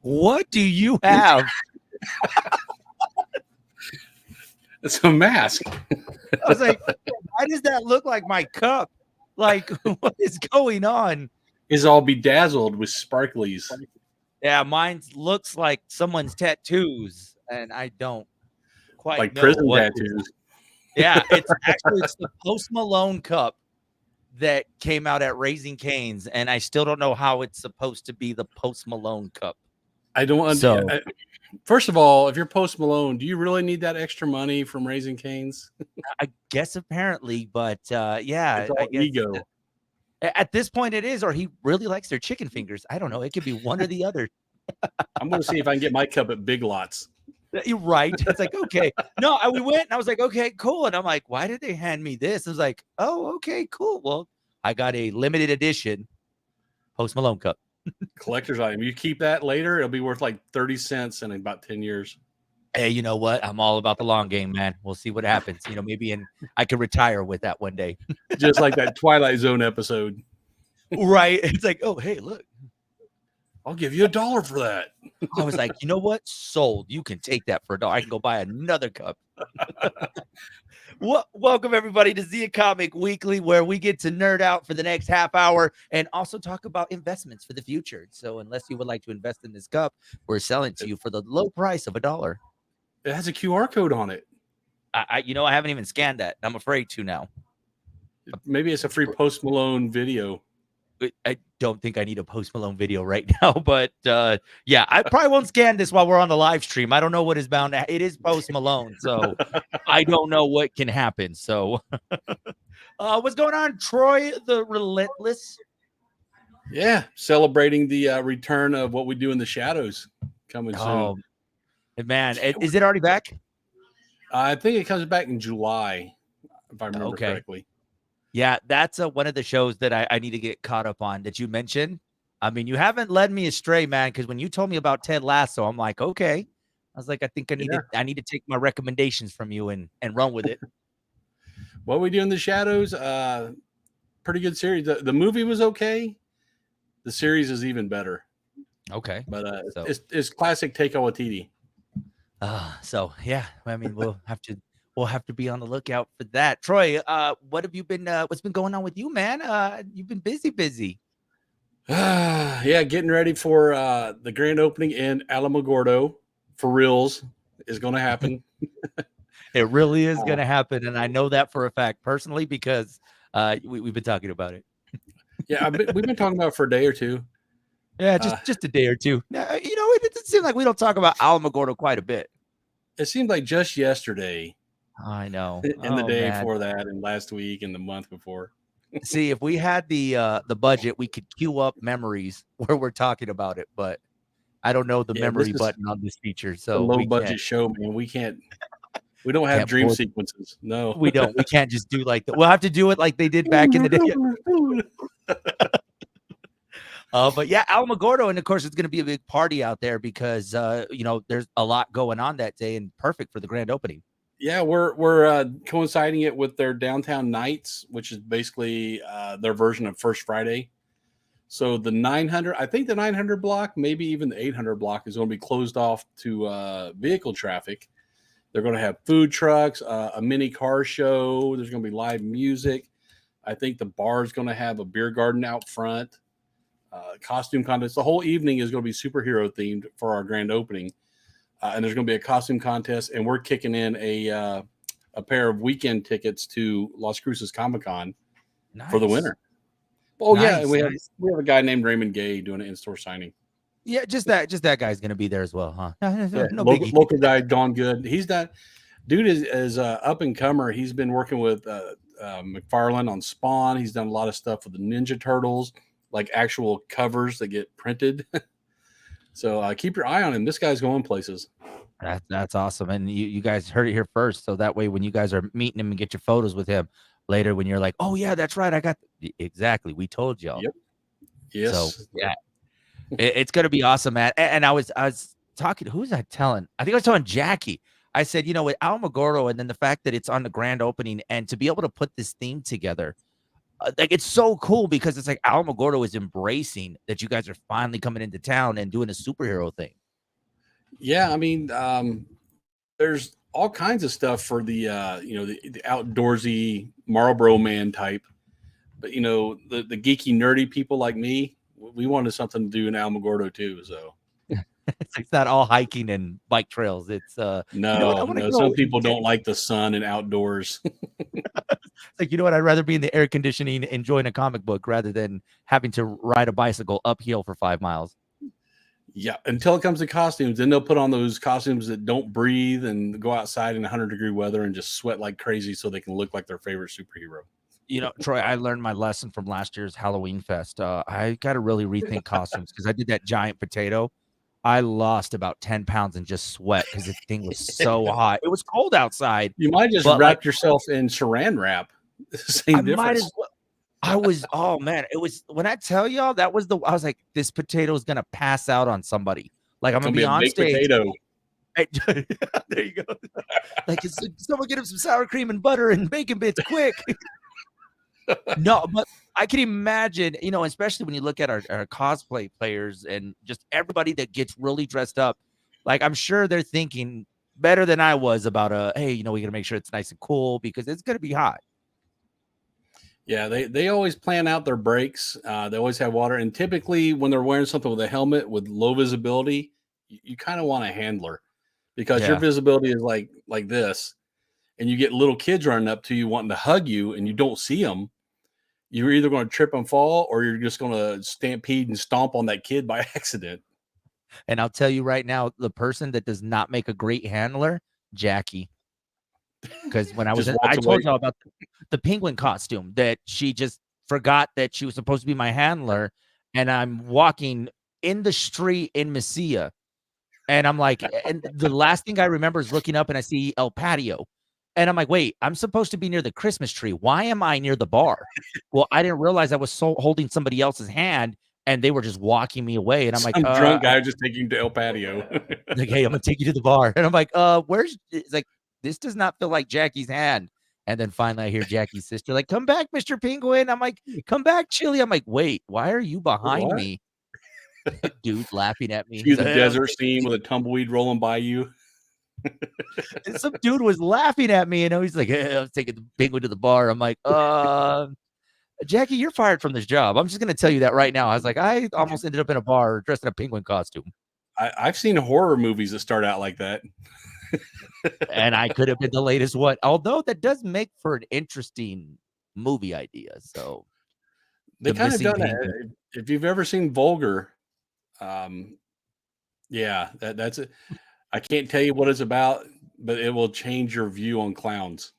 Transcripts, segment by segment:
What do you have? It's a mask. I was like, why does that look like my cup? Like, what is going on? Is all bedazzled with sparklies. Yeah, mine looks like someone's tattoos, and I don't quite Like know prison what. tattoos. Yeah, it's the Post Malone cup that came out at Raising Cane's, and I still don't know how it's supposed to be the Post Malone cup. I don't. So, First of all, if you're Post Malone, do you really need that extra money from Raising Cane's? I guess apparently, but yeah, It's all I guess ego. at this point it is, or he really likes their chicken fingers. I don't know. It could be one or the other. I'm going to see if I can get my cup at Big Lots. You're right. It's like, okay. No, we went and I was like, okay, cool. And I'm like, why did they hand me this? I was like, oh, okay, cool. Well, I got a limited edition Post Malone cup. Collector's item. You keep that later, it'll be worth like 30 cents in about 10 years. Hey, you know what? I'm all about the long game, man. We'll see what happens. Maybe I could retire with that one day. Just like that Twilight Zone episode. Right. It's like, oh, hey, look. I'll give you $1 for that. I was like, you know what? Sold. You can take that for $1. I can go buy another cup. Welcome, everybody, to Zia Comic Weekly, where we get to nerd out for the next half hour and also talk about investments for the future. So unless you would like to invest in this cup, we're selling to you for the low price of $1. It has a QR code on it. I haven't even scanned that. I'm afraid to now. Maybe it's a free Post Malone video. I don't think I need a Post Malone video right now, but yeah, I probably won't scan this while we're on the live stream. I don't know what is bound to. It is Post Malone, so I don't know what can happen. So, what's going on, Troy the Relentless? Yeah, celebrating the return of What We Do in the Shadows coming soon. Man, is it already back? I think it comes back in July, if I remember correctly. Yeah, that's one of the shows that I need to get caught up on that you mentioned. I mean, you haven't led me astray, man, because when you told me about Ted Lasso, I'm like, okay. I was like, I think I need to take my recommendations from you and run with it. What We Do in the Shadows, pretty good series. The movie was okay. The series is even better. Okay. But it's classic Taika Waititi. So yeah, I mean, we'll have to be on the lookout for that. Troy, what have you been? What's been going on with you, man? You've been busy. Yeah, getting ready for the grand opening in Alamogordo for reals is going to happen. It really is going to happen, and I know that for a fact personally because we've been talking about it. Yeah, we've been talking about it for a day or two. Yeah, just a day or two. It seems like we don't talk about Alamogordo quite a bit. It seemed like just yesterday. I know. And the day before that, and last week, and the month before. See, if we had the budget, we could queue up memories where we're talking about it, but I don't know the memory button on this feature. So low budget show, man. We can't. We don't have dream sequences. No, we don't. We can't just do like that. We'll have to do it like they did back in the day. But yeah, Alamogordo, and of course, it's going to be a big party out there because there's a lot going on that day, and perfect for the grand opening. Yeah, we're coinciding it with their downtown nights, which is basically their version of First Friday. So the 900, I think the 900 block, maybe even the 800 block, is going to be closed off to vehicle traffic. They're going to have food trucks, a mini car show. There's going to be live music. I think the bar is going to have a beer garden out front, costume contest. The whole evening is going to be superhero themed for our grand opening. And there's going to be a costume contest, and we're kicking in a pair of weekend tickets to Las Cruces Comic Con for the winner. Oh nice, yeah, we have a guy named Raymond Gay doing an in-store signing. Yeah, just that guy's going to be there as well, huh? No local guy, gone good. He's that dude is up and comer. He's been working with McFarlane on Spawn. He's done a lot of stuff with the Ninja Turtles, like actual covers that get printed. So keep your eye on him. This guy's going places. That's awesome. And you guys heard it here first. So that way, when you guys are meeting him and get your photos with him later, when you're like, oh yeah, that's right. I got exactly. We told y'all. Yep. Yes. So yeah, it's going to be awesome, man. And I was talking, who was I telling? I think I was telling Jackie. I said, with Alamogordo and then the fact that it's on the grand opening and to be able to put this theme together, Like, it's so cool because it's like Alamogordo is embracing that you guys are finally coming into town and doing a superhero thing. Yeah, I mean, there's all kinds of stuff for the the outdoorsy Marlboro man type, but the geeky nerdy people like me, we wanted something to do in Alamogordo too. So It's not all hiking and bike trails. It's you know what? I no, want to no, some go and people don't like the sun and outdoors. like, you know what? I'd rather be in the air conditioning enjoying a comic book rather than having to ride a bicycle uphill for 5 miles. Yeah, until it comes to costumes, then they'll put on those costumes that don't breathe and go outside in 100-degree weather and just sweat like crazy so they can look like their favorite superhero. You know, Troy, I learned my lesson from last year's Halloween fest. I got to really rethink costumes because I did that giant potato. I lost about 10 pounds in just sweat because the thing was so hot. It was cold outside, You might just but like wrap yourself in saran wrap. I Same might difference. as well. I was, oh man, it was when I tell y'all I was like, this potato is gonna pass out on somebody. Like I'm It's gonna gonna be be a on baked stage. potato. There you go. Like, it's like, someone get him some sour cream and butter and bacon bits quick. No, but I can imagine, especially when you look at our cosplay players and just everybody that gets really dressed up. Like, I'm sure they're thinking better than I was about hey, we gotta make sure it's nice and cool because it's gonna be hot. Yeah, they always plan out their breaks. They always have water, and typically when they're wearing something with a helmet with low visibility, you kind of want a handler because your Yeah. visibility is like this, and you get little kids running up to you wanting to hug you, and you don't see them. You're either going to trip and fall, or you're just going to stampede and stomp on that kid by accident. And I'll tell you right now, the person that does not make a great handler, Jackie. Because when Just I walks away. told y'all about the penguin costume that she just forgot that she was supposed to be my handler, and I'm walking in the street in Mesilla, and I'm like, and the last thing I remember is looking up and I see El Patio, and I'm like, wait, I'm supposed to be near the Christmas tree. Why am I near the bar? Well, I didn't realize I was holding somebody else's hand, and they were just walking me away, and I'm like, Some drunk guy just taking you to El Patio. like, hey, I'm gonna take you to the bar. And I'm like, where's it's like this does not feel like Jackie's hand. And then finally I hear Jackie's sister, like, come back, Mr. Penguin. I'm like, come back, Chili. I'm like, wait, why are you behind What? me? Dude laughing at me. See He's the like, "Hey, desert scene with a tumbleweed rolling by you. and some dude was laughing at me, he's like, hey, I was taking the penguin to the bar. I'm like, Jackie, you're fired from this job. I'm just gonna tell you that right now. I was like, I almost ended up in a bar dressed in a penguin costume. I've seen horror movies that start out like that. And I could have been the latest what, although that does make for an interesting movie idea. So They the kind of missing done penguin. that. If you've ever seen Vulgar, um, yeah, that's it. I can't tell you what it's about, but it will change your view on clowns.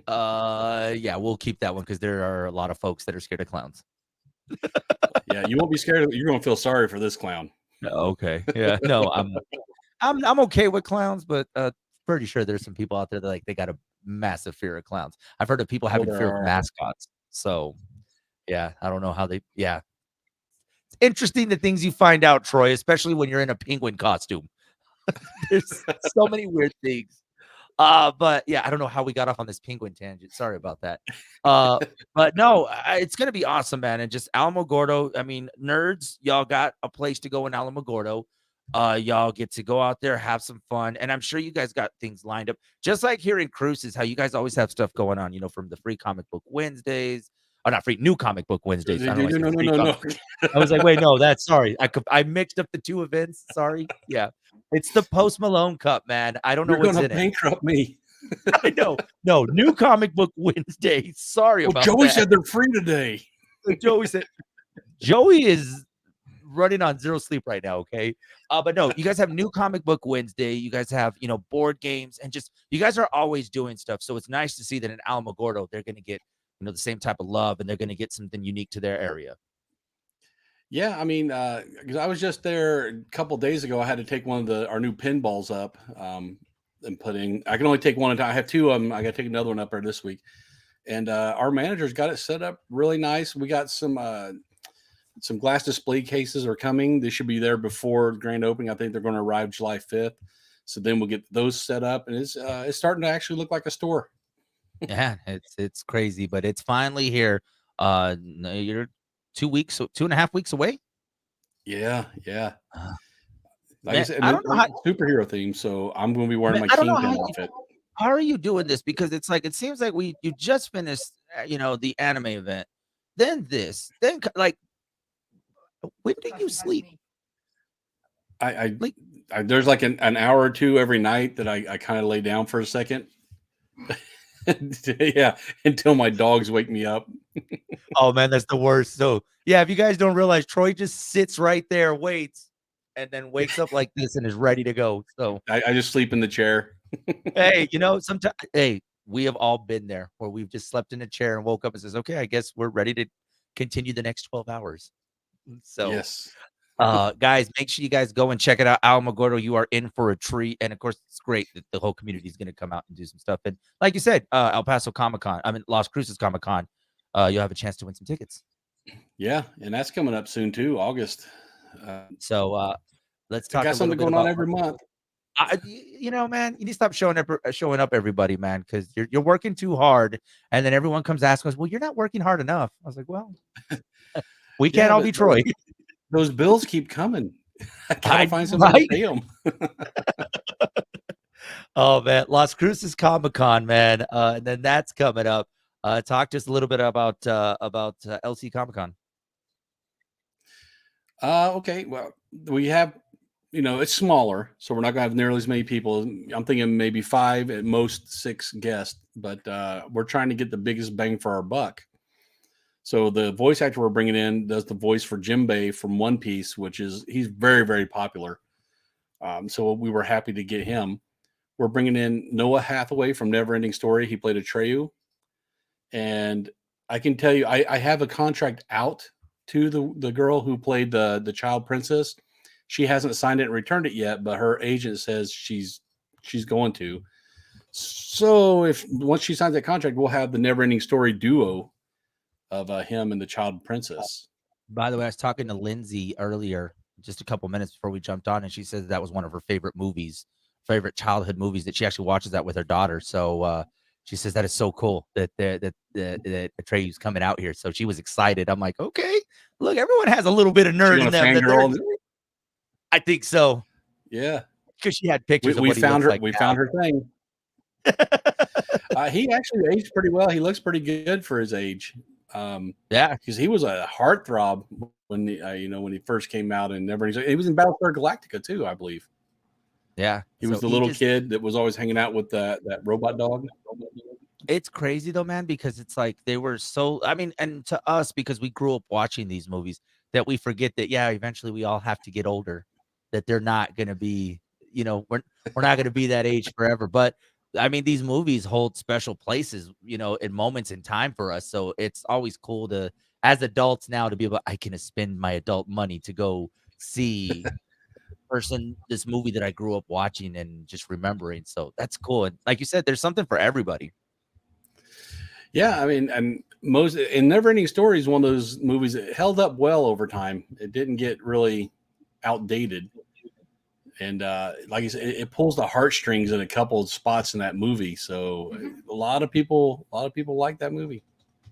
Yeah, we'll keep that one because there are a lot of folks that are scared of clowns. Yeah, you won't be scared. You're going to feel sorry for this clown. Okay. Yeah. No, I'm okay with clowns, but pretty sure there's some people out there that like they got a massive fear of clowns. I've heard of people Oh, having there fear of are. mascots. So yeah, I don't know how they yeah. It's interesting the things you find out, Troy, especially when you're in a penguin costume. There's so many weird things. But yeah, I don't know how we got off on this penguin tangent. Sorry about that. Uh, but no, it's gonna be awesome, man. And just Alamogordo. I mean, nerds, y'all got a place to go in Alamogordo. Y'all get to go out there, have some fun, and I'm sure you guys got things lined up. Just like here in Cruces, how you guys always have stuff going on. From the free comic book Wednesdays. Oh, not free, new comic book Wednesdays. I don't know. I No, said no, no, free no, comic. no. I was like, wait, no, that's sorry. I mixed up the two events. Sorry. Yeah. It's the Post Malone Cup, man. I don't know You're going what's to in it. bankrupt me. I know. No, new comic book Wednesday. Sorry Well, about Joey that. said they're free today. Joey said Joey is running on zero sleep right now, okay? But no, you guys have new comic book Wednesday. You guys have, board games and just you guys are always doing stuff. So it's nice to see that in Alamogordo, they're gonna get, the same type of love and they're gonna get something unique to their area. Yeah, I mean, because I was just there a couple days ago. I had to take one of our new pinballs up and put in. I can only take one at a time. I have two of them. I got to take another one up there this week. And our manager's got it set up really nice. We got some glass display cases are coming. They should be there before the grand opening. I think they're going to arrive July 5th. So then we'll get those set up, and it's starting to actually look like a store. Yeah, it's crazy, but it's finally here. No, you're 2 weeks, so 2.5 weeks away. Yeah, yeah. Uh, Like I man, said, I and don't it's know like superhero theme, so I'm going to be wearing man, my I don't know Kingpin outfit. how are you doing this? Because it's like it seems like you just finished, the anime event, then this, then like when do you sleep? I, I, Like, there's like an hour or two every night that I kind of lay down for a second. Yeah, until my dogs wake me up. oh man, that's the worst. So yeah, if you guys don't realize, Troy just sits right there, waits, and then wakes up like this and is ready to go. So I just sleep in the chair. hey, sometimes we have all been there where we've just slept in a chair and woke up and says, okay, I guess we're ready to continue the next 12 hours. So Yes. guys, make sure you guys go and check it out. Alamogordo, you are in for a treat. And of course, it's great that the whole community is going to come out and do some stuff. And like you said, El Paso Comic Con, Las Cruces Comic Con, you'll have a chance to win some tickets. Yeah, and that's coming up soon too, August. Uh, So let's I talk got a little something bit going on about every month. man, you need to stop showing up everybody, man, because you're working too hard, and then everyone comes asking us, well, you're not working hard enough. I was like, well, we can't Yeah, all but be Troy. those bills keep coming. I gotta I find somebody to right. pay them. Oh man, Las Cruces Comic Con, man, and then that's coming up. Talk to us a little bit about LC Comic Con. Okay. Well, we have, it's smaller, so we're not gonna have nearly as many people. I'm thinking maybe 5 at most, 6 guests, but we're trying to get the biggest bang for our buck. So the voice actor we're bringing in does the voice for Jimbei from One Piece, which is he's very, very popular. So we were happy to get him. We're bringing in Noah Hathaway from Neverending Story. He played Atreyu, and I can tell you, I have a contract out to the girl who played the child princess. She hasn't signed it and returned it yet, but her agent says she's going to. So if once she signs that contract, we'll have the Neverending Story duo of him and the child princess. By the way, I was talking to Lindsay earlier, just a couple minutes before we jumped on, and she said that was one of her favorite movies, favorite childhood movies that she actually watches that with her daughter. So she says that is so cool that Atreyu's coming out here. So she was excited. I'm like, okay, look, everyone has a little bit of She nerd gonna in them that they're. fangirl. I think so Yeah, because she had we, pictures of we what he found looks her. like We now. found her thing. He actually aged pretty well. He looks pretty good for his age. Yeah, Because he was a heartthrob when when he first came out, and never he was in Battlestar Galactica too, I believe. yeah. He was So the he little just kid that was always hanging out with that robot dog. it's crazy though, man, because it's like they were so and to us, because we grew up watching these movies, that we forget that, yeah, eventually we all have to get older, that they're not gonna be, we're not gonna be that age forever. But these movies hold special places, in moments in time for us. So it's always cool to, as adults now, to be able, I can spend my adult money to go see this movie that I grew up watching and just remembering. So that's cool. And like you said, there's something for everybody. Yeah, and most in Neverending Story is one of those movies that held up well over time. It didn't get really outdated, and like you said, it pulls the heartstrings in a couple of spots in that movie. So a lot of people like that movie.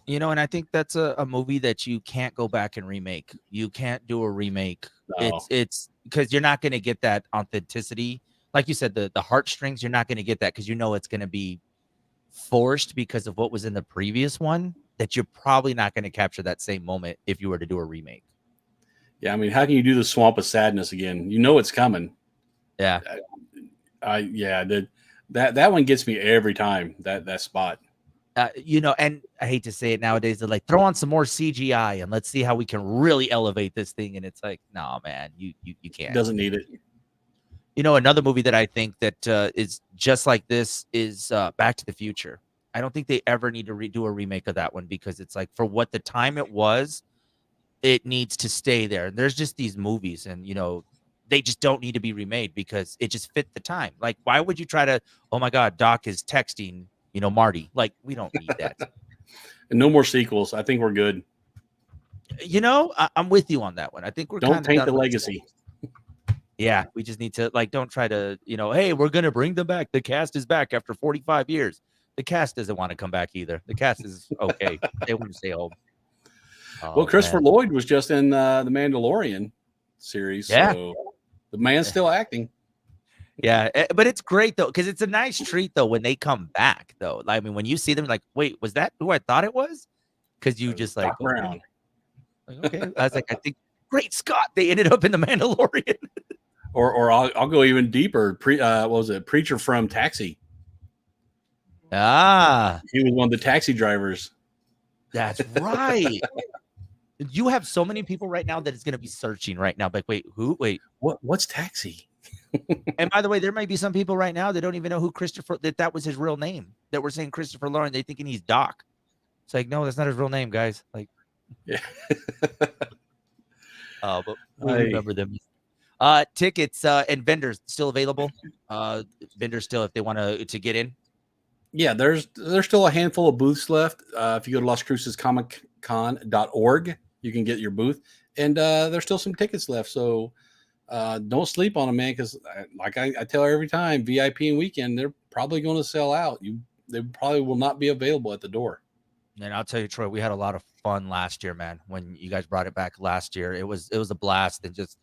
And I think that's a movie that you can't go back and remake. You can't do a remake. No. It's because you're not going to get that authenticity. Like you said, the heartstrings, you're not going to get that because it's going to be forced because of what was in the previous one, that you're probably not going to capture that same moment if you were to do a remake. Yeah, how can you do the Swamp of Sadness again? You know it's coming. Yeah. That one gets me every time, that spot. And I hate to say it nowadays, they're like, throw on some more CGI and let's see how we can really elevate this thing. And it's like, no, man, you can't. Doesn't need it. Another movie that I think that is just like this is Back to the Future. I don't think they ever need to do a remake of that one because it's like, for what the time it was, it needs to stay there. And there's just these movies, and they just don't need to be remade because it just fit the time. Like, why would you try to? Oh my God, Doc is texting, Marty. Like, we don't need that. And no more sequels. I think we're good. I'm with you on that one. I think we're Don't kind of taint done the with legacy. Yeah, we just need to, like, don't try to, hey, we're gonna bring them back. The cast is back after 45 years. The cast doesn't want to come back either. The cast is okay. They want to stay home. Well, Oh Christopher man, Lloyd was just in the Mandalorian series, yeah, so the man's still acting. yeah. But it's great though, because it's a nice treat though when they come back though. I mean, when you see them, like, wait, was that who I thought it was? Because you That was just like, Doc okay, Brown, like, okay. I was like, I think, great Scott, they ended up in the Mandalorian. or I'll go even deeper. What was it? Preacher from Taxi. Ah, He was one of the taxi drivers. that's right. You have so many people right now that is going to be searching right now. Like, wait, who? Wait. What's Taxi? And by the way, there might be some people right now that don't even know who Christopher, that was his real name. That we're saying Christopher Lauren. They thinking he's Doc. It's like, no, that's not his real name, guys. Like, Yeah. but we remember them. Tickets and vendors still available. Vendors still, if they want to get in. Yeah, there's still a handful of booths left. If you go to LasCrucesComicCon.org, you can get your booth, and there's still some tickets left. So don't sleep on them, man, because like I tell every time, VIP and weekend, they're probably going to sell out. They probably will not be available at the door. And I'll tell you, Troy, we had a lot of fun last year, man. When you guys brought it back last year, it was a blast, and just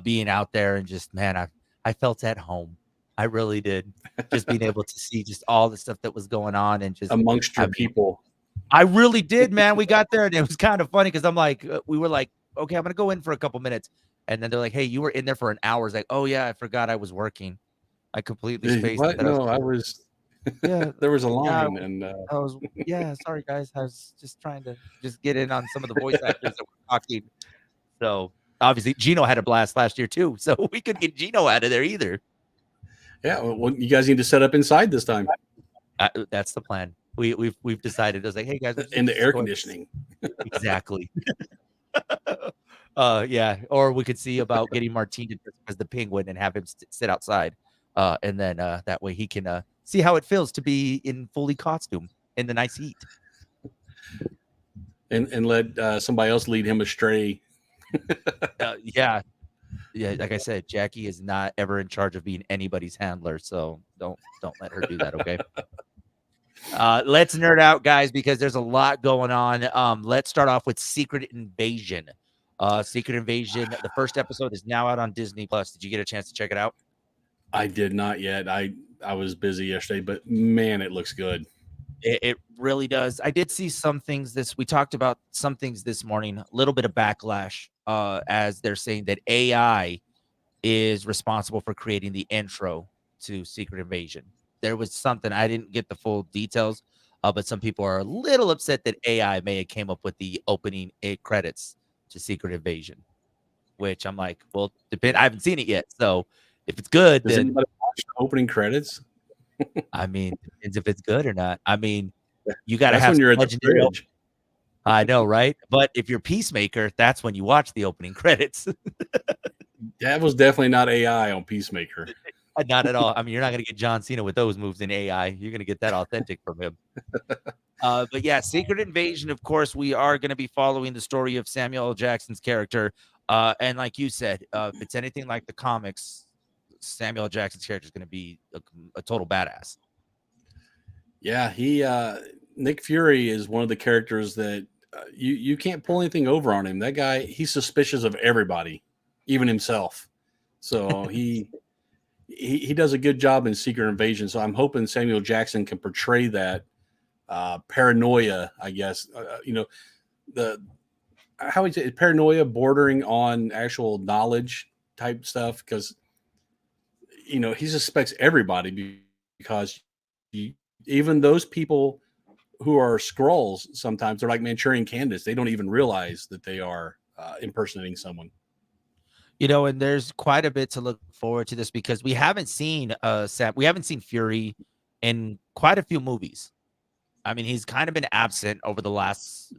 being out there and just, man, I felt at home. I really did. Just being able to see just all the stuff that was going on, and just, Amongst I your mean, people. I really did, man. We got there and it was kind of funny because I'm like, we were like, okay, I'm gonna go in for a couple minutes, and then they're like, hey, you were in there for an hour. It's like, oh yeah, I forgot I was working. I completely spaced What? that. I was, No, I was. yeah, There was a yeah, line, and I was, yeah. Sorry, guys. I was just trying to just get in on some of the voice actors that were talking. So obviously, Gino had a blast last year too. So we couldn't get Gino out of there either. yeah, well, you guys need to set up inside this time That's the plan. We've decided. I was like, hey guys, we're just in gonna the just air go ahead. conditioning. Exactly. Yeah. Or we could see about getting Martin to dress as the penguin and have him sit outside. And then that way he can see how it feels to be in fully costume in the nice heat. And let somebody else lead him astray. Yeah. Yeah. Like I said, Jackie is not ever in charge of being anybody's handler. So don't let her do that. Okay. Let's nerd out, guys, because there's a lot going on. Let's start off with Secret Invasion. Secret Invasion. The first episode is now out on Disney Plus. Did you get a chance to check it out? I did not yet. I was busy yesterday, but man, it looks good. It really does. I did see some things we talked about some things this morning, a little bit of backlash, as they're saying that AI is responsible for creating the intro to Secret Invasion. There was something, I didn't get the full details, but some people are a little upset that AI may have came up with the opening credits to Secret Invasion, which I'm like, well, depend. I haven't seen it yet, so if it's good, Does then anybody watch the opening credits? I mean, depends if it's good or not. I mean, you got to That's have when some you're at the legendary. bridge. I know, right? But if you're Peacemaker, that's when you watch the opening credits. That was definitely not AI on Peacemaker. Not at all. I mean, you're not going to get John Cena with those moves in AI. You're going to get that authentic from him. But yeah, Secret Invasion, of course, we are going to be following the story of Samuel L. Jackson's character. And like you said, if it's anything like the comics, Samuel L. Jackson's character is going to be a total badass. Yeah, he Nick Fury is one of the characters that you can't pull anything over on him. That guy, he's suspicious of everybody, even himself. So he does a good job in Secret Invasion. So I'm hoping Samuel Jackson can portray that paranoia. I guess the how is it paranoia bordering on actual knowledge type stuff because he suspects everybody because you, even those people who are scrolls sometimes they're like Manchurian candidates. They don't even realize that they are impersonating someone. And there's quite a bit to look forward to this because we haven't seen Sam. We haven't seen Fury in quite a few movies. I mean, he's kind of been absent over the last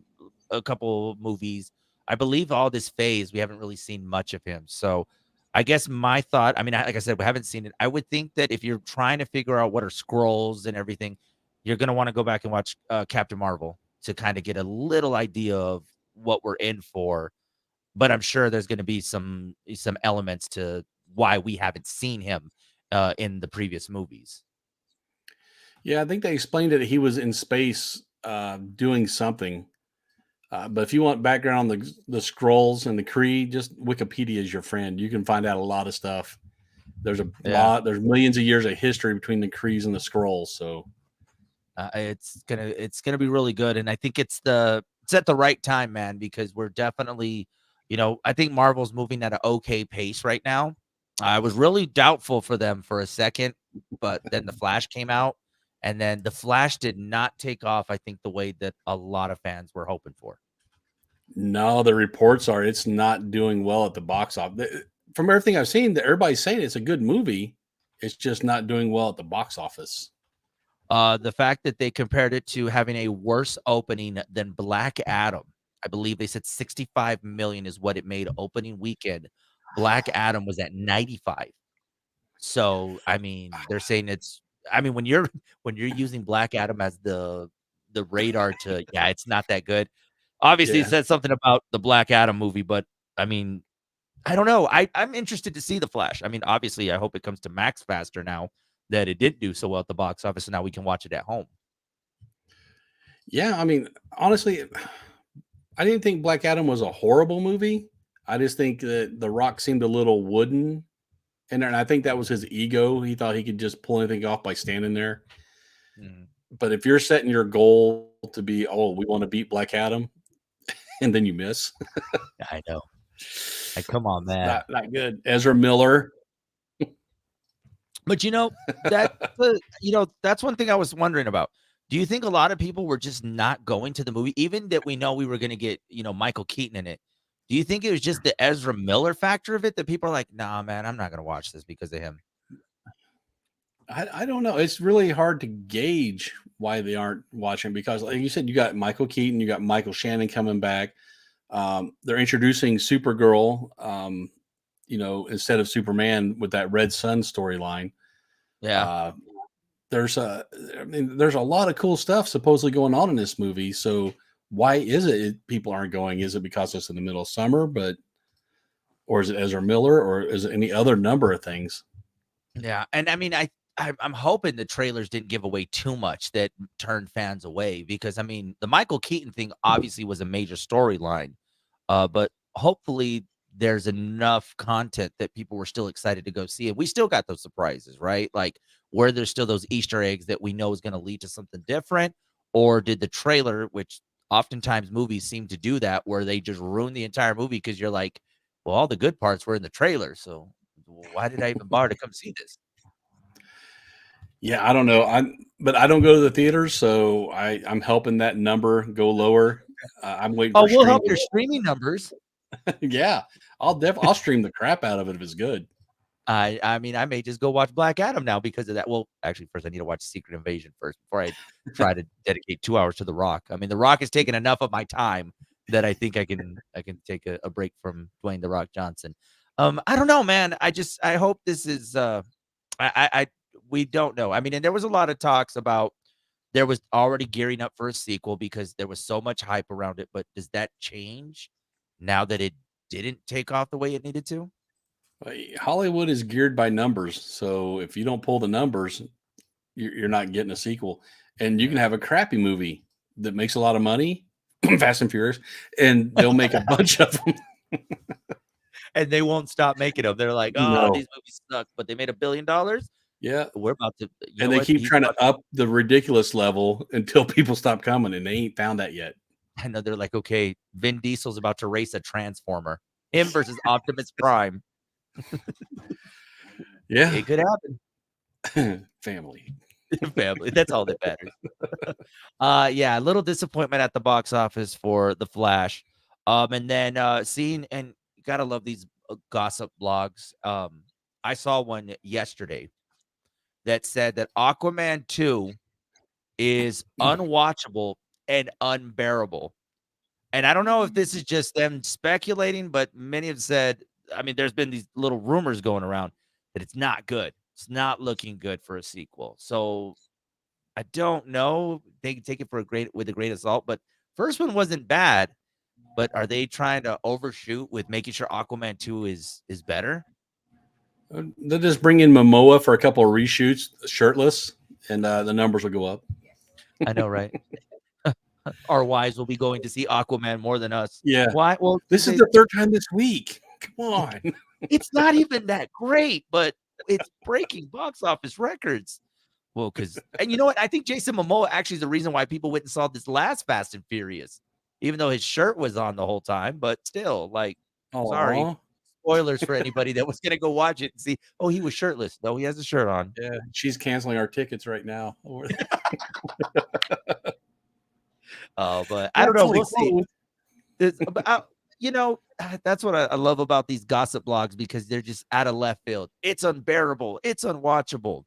a couple movies. I believe all this phase, we haven't really seen much of him. So I guess my thought, I mean, like I said, we haven't seen it. I would think that if you're trying to figure out what are scrolls and everything, you're going to want to go back and watch Captain Marvel to kind of get a little idea of what we're in for. But I'm sure there's going to be some elements to why we haven't seen him in the previous movies. Yeah, I think they explained that he was in space doing something. But if you want background on the scrolls and the Kree, just Wikipedia is your friend. You can find out a lot of stuff. Yeah. There's millions of years of history between the Krees and the scrolls. So It's gonna be really good, and I think it's at the right time, man, because we're definitely, I think Marvel's moving at an okay pace right now. I was really doubtful for them for a second, but then the Flash came out, and then the Flash did not take off. I think the way that a lot of fans were hoping for. no, the reports are it's not doing well at the box office. From everything I've seen, that everybody's saying it's a good movie. It's just not doing well at the box office. The fact that they compared it to having a worse opening than Black Adam. I believe they said 65 million is what it made opening weekend. Black Adam was at 95. So, I mean, they're saying when you're when you're using Black Adam as the radar to, yeah, it's not that good. Obviously, it Yeah. says something about the Black Adam movie, but I mean, I don't know. I'm interested to see The Flash. I mean, obviously, I hope it comes to Max faster now that it didn't do so well at the box office, and now we can watch it at home. Yeah. I mean, honestly, I didn't think Black Adam was a horrible movie. I just think that The Rock seemed a little wooden. And I think that was his ego. He thought he could just pull anything off by standing there. Mhm. But if you're setting your goal to be, oh, we want to beat Black Adam, and then you miss, I know. Like, come on, man. not good. Ezra Miller. But that that's one thing I was wondering about. Do you think a lot of people were just not going to the movie, even that we know we were going to get Michael Keaton in it? Do you think it was just the Ezra Miller factor of it that people are like, nah, man, I'm not going to watch this because of him? I don't know. It's really hard to gauge why they aren't watching because, like you said, you got Michael Keaton, you got Michael Shannon coming back. They're introducing Supergirl, instead of Superman with that Red Sun storyline. Yeah, Uh, there's a lot of cool stuff supposedly going on in this movie. So why is it people aren't going? Is it because it's in the middle of summer, or is it Ezra Miller, or is it any other number of things? yeah, and I mean, I'm hoping the trailers didn't give away too much that turned fans away because I mean, the Michael Keaton thing obviously was a major storyline, but hopefully there's enough content that people were still excited to go see, and we still got those surprises, right? Like where there's still those Easter eggs that we know is going to lead to something different, or did the trailer, which oftentimes movies seem to do that, where they just ruin the entire movie because you're like, well, all the good parts were in the trailer, so why did I even bother to come see this? Yeah, I don't know. But I don't go to the theaters, so I'm helping that number go lower. I'm waiting Oh, for we'll help streaming. your streaming numbers. Yeah, I'll stream the crap out of it if it's good. I mean, I may just go watch Black Adam now because of that. Well, actually, first I need to watch Secret Invasion first before I try to dedicate 2 hours to The Rock. I mean, The Rock has taken enough of my time that I think I can take a break from Dwayne The Rock Johnson. I don't know, man. I hope this is I we don't know. I mean, and there was a lot of talks about there was already gearing up for a sequel because there was so much hype around it. But does that change now that it didn't take off the way it needed to? Hollywood is geared by numbers, so if you don't pull the numbers, you're not getting a sequel. And you can Yeah. have a crappy movie that makes a lot of money, Fast and Furious, and they'll make a bunch of them. And they won't stop making them. They're like, "Oh, No, these movies suck," but they made $1 billion. yeah, We're about to, you and know they what? keep He's trying about to up the ridiculous level until people stop coming, and they ain't found that yet. I know they're like, "Okay, Vin Diesel's about to race a transformer. Him versus Optimus Prime. Yeah, It could happen." family. Family. That's all that matters. Yeah, a little disappointment at the box office for The Flash. And then seeing and you gotta love these gossip blogs. I saw one yesterday that said that Aquaman 2 is unwatchable and unbearable. And I don't know if this is just them speculating, but many have said, I mean, there's been these little rumors going around that it's not good. It's not looking good for a sequel. So I don't know. They can take it for a great assault, but first one wasn't bad. But are they trying to overshoot with making sure Aquaman 2 is better? They'll just bring in Momoa for a couple of reshoots, shirtless, and the numbers will go up. I know, right? our wives will be going to see Aquaman more than us. Yeah. Why? Well, This is the third time this week. Come on. it's not even that great, but it's breaking box office records. Well, and you know what? I think Jason Momoa actually is the reason why people went and saw this last Fast and Furious, even though his shirt was on the whole time. But still, like, sorry, Aw. spoilers for anybody that was gonna go watch it and see. Oh, he was shirtless. No, he has a shirt on. Yeah, she's canceling our tickets right now. But I don't know. Fully We'll see. clothed. That's what I love about these gossip blogs because they're just out of left field. It's unbearable. It's unwatchable.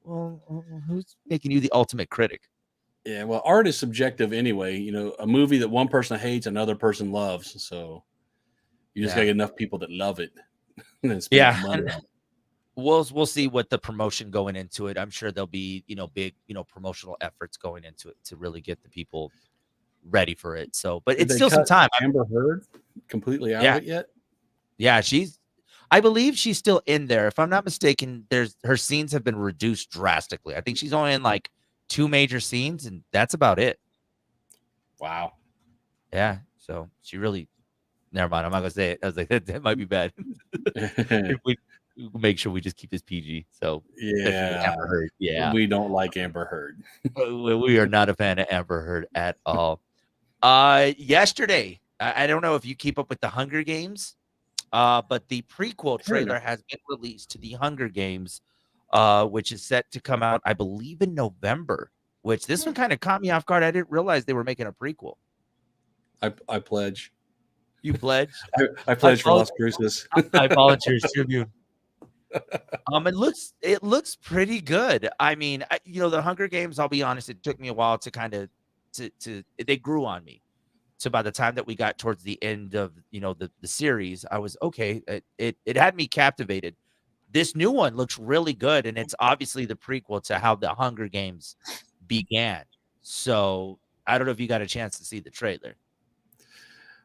Well, who's making you the ultimate critic? Yeah, well, art is subjective anyway. You know, a movie that one person hates, another person loves. So you just gotta get enough people that love it and then spend that money on it. We'll see what the promotion going into it. I'm sure there'll be, big, promotional efforts going into it to really get the people ready for it. So, but Did it's they still some cut time. Amber Heard completely out of it yet? Yeah, I believe she's still in there. If I'm not mistaken, her scenes have been reduced drastically. I think she's only in like 2 major scenes, and that's about it. Wow. Yeah. So she really. Never mind. I'm not gonna say it. I was like, that might be bad. If we make sure we just keep this PG. So yeah, Amber Heard. Yeah, we don't like Amber Heard. we are not a fan of Amber Heard at all. Yesterday, I don't know if you keep up with the Hunger Games. But the prequel trailer has been released to the Hunger Games, which is set to come out, I believe, in November. Which this one kind of caught me off guard. I didn't realize they were making a prequel. I pledge. You pledge? I pledge for Las Cruces. I volunteer as tribune. It looks pretty good. I mean, the Hunger Games. I'll be honest, it took me a while to kind of they grew on me. So by the time that we got towards the end of the series, I was okay. It had me captivated. This new one looks really good, and it's obviously the prequel to how the Hunger Games began. So I don't know if you got a chance to see the trailer.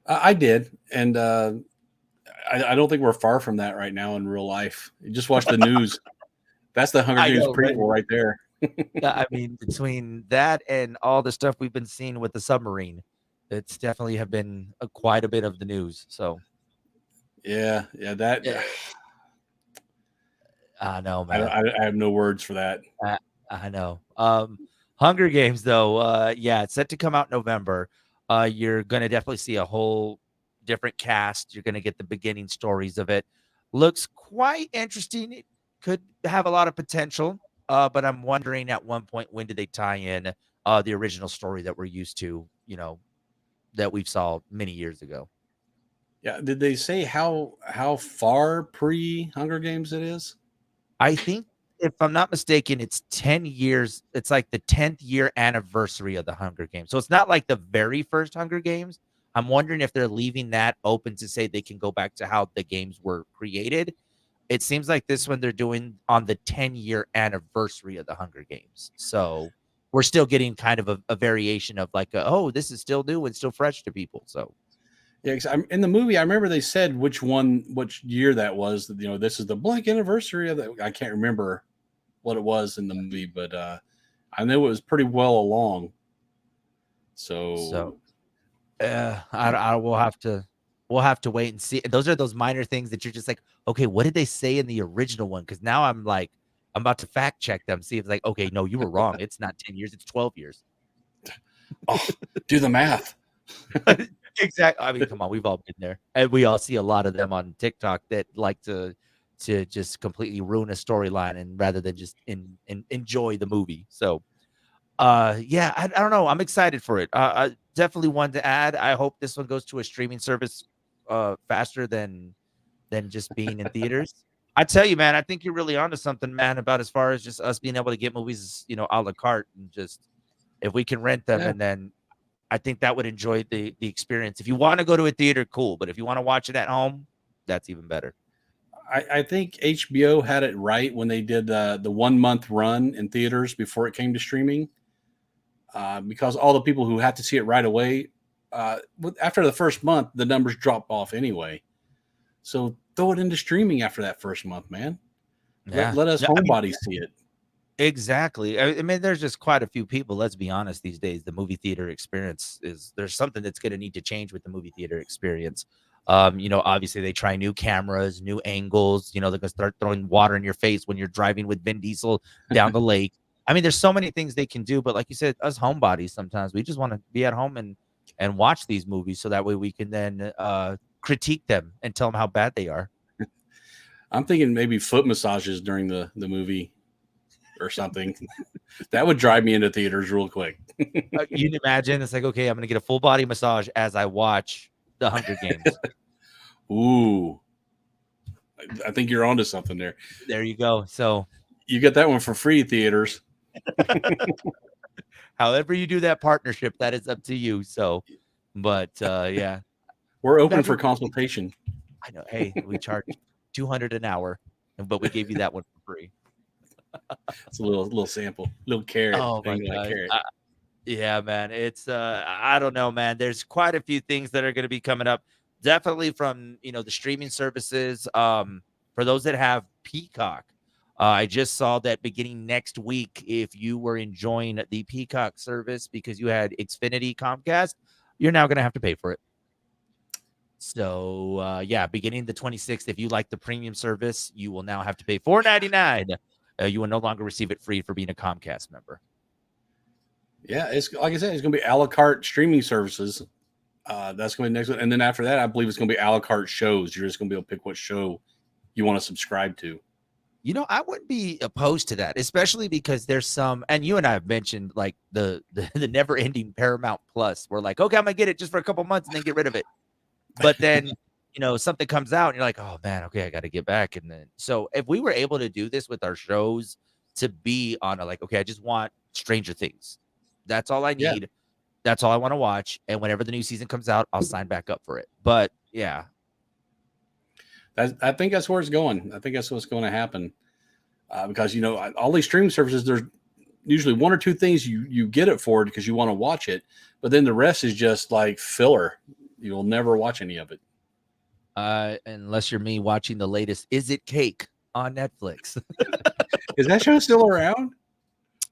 I did, and I don't think we're far from that right now in real life. You just watch the news. That's the Hunger Games prequel right there. I mean, between that and all the stuff we've been seeing with the submarine, it's definitely have been quite a bit of the news. So, yeah, that. I know, man. I have no words for that. I know. Hunger Games, though, it's set to come out November. You're gonna definitely see a whole different cast. You're gonna get the beginning stories of it. Looks quite interesting. It could have a lot of potential. But I'm wondering at one point when did they tie in the original story that we're used to, that we saw many years ago. Yeah, did they say how far pre Hunger Games it is? I think if I'm not mistaken, it's 10 years. It's like the 10th year anniversary of the Hunger Games. So it's not like the very first Hunger Games. I'm wondering if they're leaving that open to say they can go back to how the games were created. It seems like this one they're doing on the 10-year anniversary of the Hunger Games. So we're still getting kind of a variation of like, this is still new and still fresh to people. So yeah, in the movie, I remember they said which year that was. This is the blank anniversary of that. I can't remember what it was in the movie, but I know it was pretty well along. So we'll have to wait and see. Those are those minor things that you're just like, okay, what did they say in the original one? Because now I'm about to fact check them, see if it's like, okay, no, you were wrong. It's not 10 years, it's 12 years. Oh, do the math. Exactly. I mean, come on, we've all been there, and we all see a lot of them on TikTok that like to just completely ruin a storyline and rather than just enjoy the movie. So, I don't know. I'm excited for it. I definitely one to add. I hope this one goes to a streaming service faster than just being in theaters. I tell you, man, I think you're really onto something, man, about as far as just us being able to get movies, a la carte and just if we can rent them and then I think that would enjoy the experience. If you want to go to a theater, cool. But if you want to watch it at home, that's even better. I think HBO had it right when they did the 1 month run in theaters before it came to streaming. Because all the people who had to see it right away, after the first month, the numbers drop off anyway. So throw it into streaming after that first month, man. Yeah. Let us homebodies see it. Exactly. I mean, there's just quite a few people, let's be honest, these days. The movie theater experience there's something that's going to need to change with the movie theater experience. Obviously they try new cameras, new angles, they're going to start throwing water in your face when you're driving with Vin Diesel down the lake. I mean, there's so many things they can do, but like you said, us homebodies sometimes we just want to be at home and watch these movies so that way we can then critique them and tell them how bad they are. I'm thinking maybe foot massages during the movie or something. That would drive me into theaters real quick. You can imagine it's like, okay, I'm going to get a full body massage as I watch The Hunger Games. Ooh, I think you're onto something there. There you go. So you get that one for free, theaters. However you do that partnership, that is up to you. So, but yeah, we're open for consultation. I know. Hey, we charge $200 an hour, but we gave you that one for free. It's a little sample, little carrot. Oh my God. Carrot. Yeah, man. It's I don't know, man. There's quite a few things that are going to be coming up. Definitely from the streaming services. For those that have Peacock, I just saw that beginning next week, if you were enjoying the Peacock service because you had Xfinity Comcast, you're now going to have to pay for it. So yeah, beginning the 26th, if you like the premium service, you will now have to pay $4.99. You will no longer receive it free for being a Comcast member. Yeah, it's like I said, it's going to be a la carte streaming services. That's going to be next one, and then after that, I believe it's going to be a la carte shows. You're just going to be able to pick what show you want to subscribe to. I wouldn't be opposed to that, especially because there's some, and you and I have mentioned like the never-ending Paramount Plus. We're like, okay, I'm gonna get it just for a couple months and then get rid of it. But then something comes out and you're like, oh man, okay, I got to get back. And then so if we were able to do this with our shows, to be on okay, I just want Stranger Things. That's all I need. Yeah. That's all I want to watch. And whenever the new season comes out, I'll sign back up for it. But yeah. I think that's where it's going. I think that's what's going to happen. Because, all these streaming services, there's usually one or two things you get it for because you want to watch it. But then the rest is just like filler. You'll never watch any of it. Unless you're me watching the latest Is It Cake on Netflix. Is that show still around?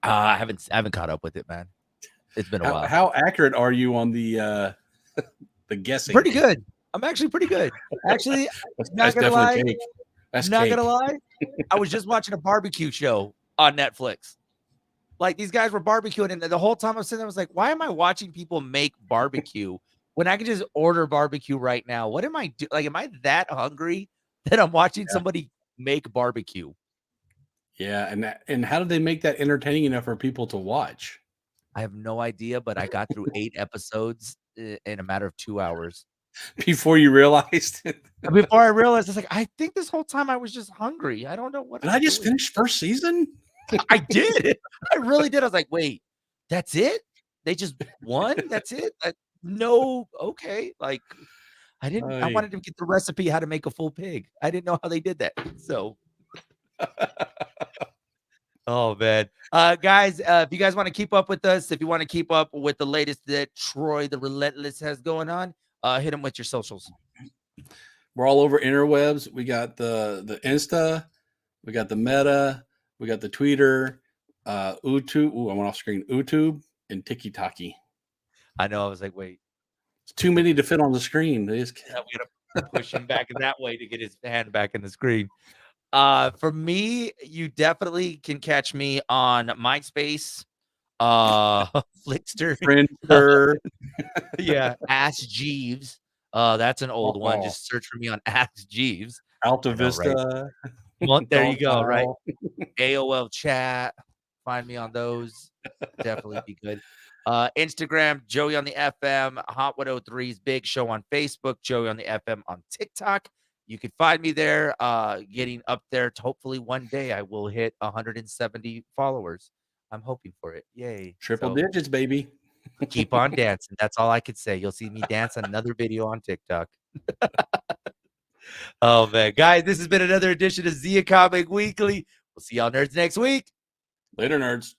I haven't caught up with it, man. It's been a while. How accurate are you on the guessing? Pretty good. I'm actually pretty good. Actually, not gonna lie. Gonna lie. I was just watching a barbecue show on Netflix. Like these guys were barbecuing, and the whole time I was sitting there, I was like, why am I watching people make barbecue when I can just order barbecue right now? What am I doing? Like, am I that hungry that I'm watching somebody make barbecue? Yeah, and how did they make that entertaining enough for people to watch? I have no idea, but I got through 8 episodes in a matter of 2 hours. Before you realized it? Before I realized, it's like, I think this whole time I was just hungry. I don't know what. Did I just finish first season? I did. I really did. I was like, wait, that's it? They just won? That's it? No, okay. Like, I wanted to get the recipe how to make a full pig. I didn't know how they did that. So. Oh man, guys, if you guys want to keep up with us, if you want to keep up with the latest that Troy the Relentless has going on, hit him with your socials. We're all over interwebs. We got the Insta, we got the Meta, we got the Twitter, YouTube. Ooh, I went off screen. YouTube and TikTok. I know. I was like, wait, it's too many to fit on the screen. We gotta push him back in that way to get his hand back in the screen. For me, you definitely can catch me on MySpace, Flickster, Friendster, yeah, Ask Jeeves. That's an old one. Just search for me on Ask Jeeves. Alta Vista. Right? Well, there you go. Right. AOL chat. Find me on those. Definitely be good. Instagram, Joey on the FM, Hot 103's Big Show on Facebook, Joey on the FM on TikTok. You can find me there, getting up there. Hopefully one day I will hit 170 followers. I'm hoping for it. Yay. Triple digits, baby. Keep on dancing. That's all I could say. You'll see me dance on another video on TikTok. Oh, man. Guys, this has been another edition of Zia Comic Weekly. We'll see y'all nerds next week. Later, nerds.